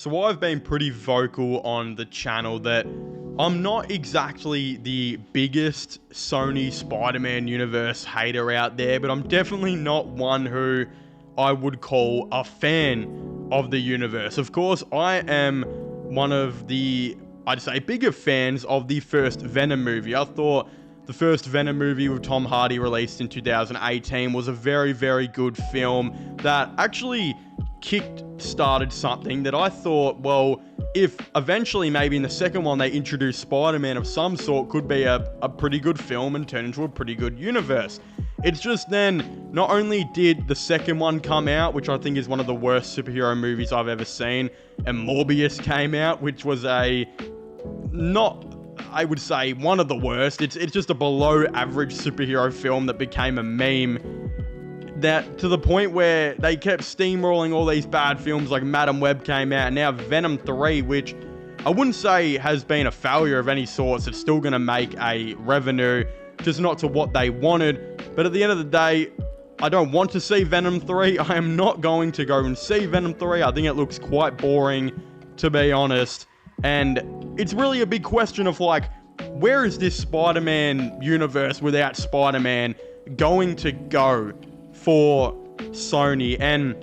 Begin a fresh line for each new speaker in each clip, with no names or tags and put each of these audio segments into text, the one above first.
So I've been pretty vocal on the channel that I'm not exactly the biggest Sony Spider-Man universe hater out there, but I'm definitely not one who I would call a fan of the universe. Of course, I am one of the, I'd say, bigger fans of the first Venom movie. I thought the first Venom movie with Tom Hardy released in 2018 was a very, very good film that actually kick-started something that I thought, well, if eventually maybe in the second one they introduce Spider-Man of some sort, could be a pretty good film and turn into a pretty good universe. It's just then, not only did the second one come out, which I think is one of the worst superhero movies I've ever seen, and Morbius came out, which was I would say one of the worst. It's just a below average superhero film that became a meme, that to the point where they kept steamrolling all these bad films, like Madam Web came out, and now Venom 3, which I wouldn't say has been a failure of any sorts. It's still going to make a revenue, just not to what they wanted. But at the end of the day, I don't want to see Venom 3. I am not going to go and see Venom 3. I think it looks quite boring, to be honest. And it's really a big question of, like, where is this Spider-Man universe without Spider-Man going to go for Sony? And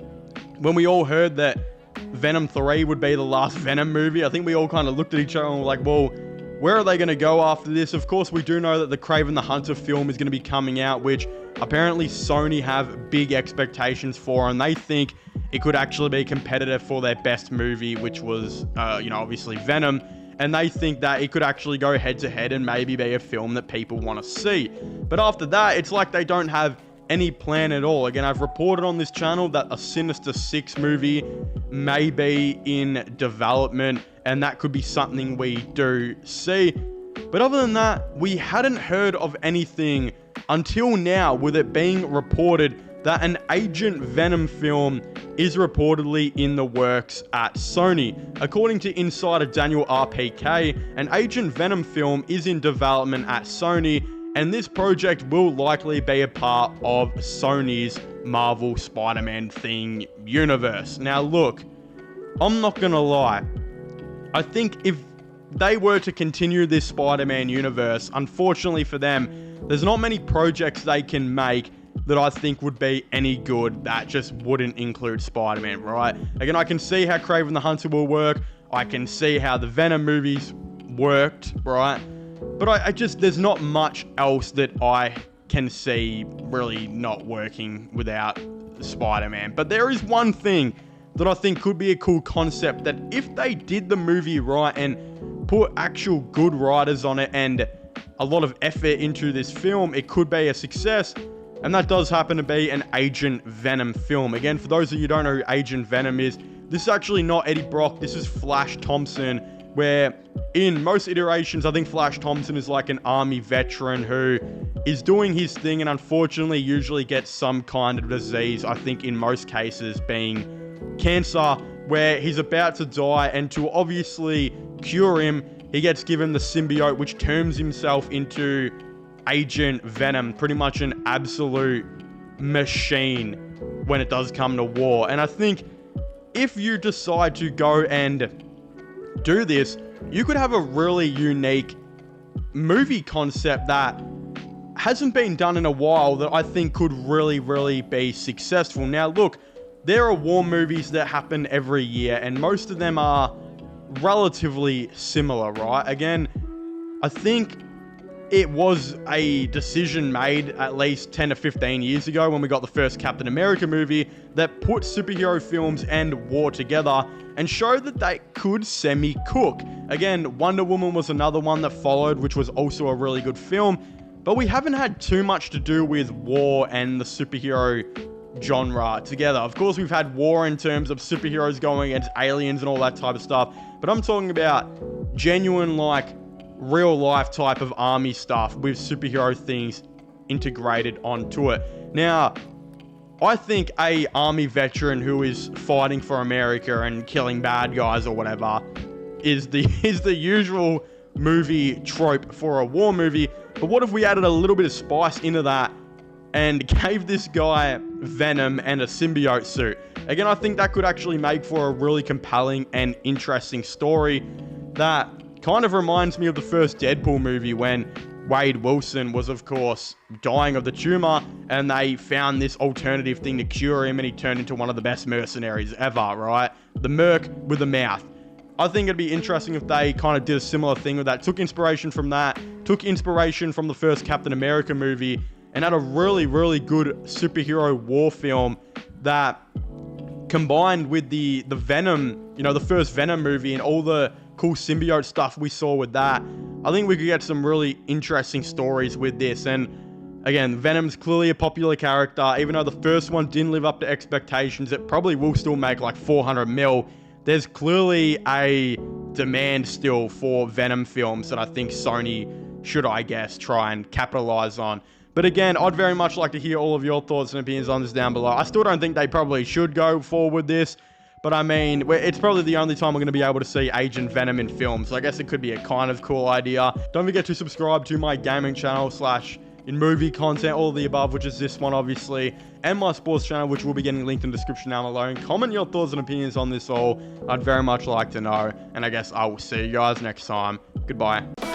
when we all heard that Venom 3 would be the last Venom movie, I think we all kind of looked at each other and were like, well, where are they going to go after this? Of course, we do know that the Kraven the Hunter film is going to be coming out, which apparently Sony have big expectations for, and they think it could actually be competitive for their best movie, which was, obviously Venom. And they think that it could actually go head to head and maybe be a film that people want to see. But after that, it's like they don't have any plan at all. Again, I've reported on this channel that a Sinister Six movie may be in development, and that could be something we do see. But other than that, we hadn't heard of anything until now, with it being reported that an Agent Venom film is reportedly in the works at Sony. According to insider Daniel RPK, an Agent Venom film is in development at Sony, and this project will likely be a part of Sony's Marvel Spider-Man thing universe. Now look, I'm not gonna lie. I think if they were to continue this Spider-Man universe, unfortunately for them, there's not many projects they can make that I think would be any good that just wouldn't include Spider-Man, right? Again, I can see how Kraven the Hunter will work. I can see how the Venom movies worked, right? But I just, there's not much else that I can see really not working without Spider-Man. But there is one thing that I think could be a cool concept, that if they did the movie right and put actual good writers on it and a lot of effort into this film, it could be a success. And that does happen to be an Agent Venom film. Again, for those of you who don't know who Agent Venom is, this is actually not Eddie Brock, this is Flash Thompson, where in most iterations, I think Flash Thompson is like an army veteran who is doing his thing and unfortunately usually gets some kind of disease, I think in most cases being cancer, where he's about to die, and to obviously cure him, he gets given the symbiote, which turns himself into Agent Venom, pretty much an absolute machine when it does come to war. And I think if you decide to go and do this, you could have a really unique movie concept that hasn't been done in a while that I think could really, really be successful. Now, look, there are war movies that happen every year, and most of them are relatively similar, right? Again, I think it was a decision made at least 10 to 15 years ago when we got the first Captain America movie that put superhero films and war together and showed that they could semi-cook. Again, Wonder Woman was another one that followed, which was also a really good film, but we haven't had too much to do with war and the superhero genre together. Of course, we've had war in terms of superheroes going against aliens and all that type of stuff, but I'm talking about genuine, like, real life type of army stuff with superhero things integrated onto it. Now, I think a army veteran who is fighting for America and killing bad guys or whatever is the usual movie trope for a war movie. But what if we added a little bit of spice into that and gave this guy Venom and a symbiote suit? again, I think that could actually make for a really compelling and interesting story that kind of reminds me of the first Deadpool movie when Wade Wilson was, of course, dying of the tumor, and they found this alternative thing to cure him, and he turned into one of the best mercenaries ever, right? The merc with a mouth. I think it'd be interesting if they kind of did a similar thing with that. Took inspiration from that, took inspiration from the first Captain America movie, and had a really, really good superhero war film that combined with the Venom, you know, the first Venom movie and all the cool symbiote stuff we saw with that. I think we could get some really interesting stories with this. And again, Venom's clearly a popular character. Even though the first one didn't live up to expectations, it probably will still make like 400 mil. There's clearly a demand still for Venom films that I think Sony should, I guess, try and capitalize on. But again, I'd very much like to hear all of your thoughts and opinions on this down below. I still don't think they probably should go forward with this. But I mean, it's probably the only time we're going to be able to see Agent Venom in films. So I guess it could be a kind of cool idea. Don't forget to subscribe to my gaming channel / in movie content, all of the above, which is this one obviously, and my sports channel, which will be getting linked in the description down below. And comment your thoughts and opinions on this all. I'd very much like to know. And I guess I will see you guys next time. Goodbye.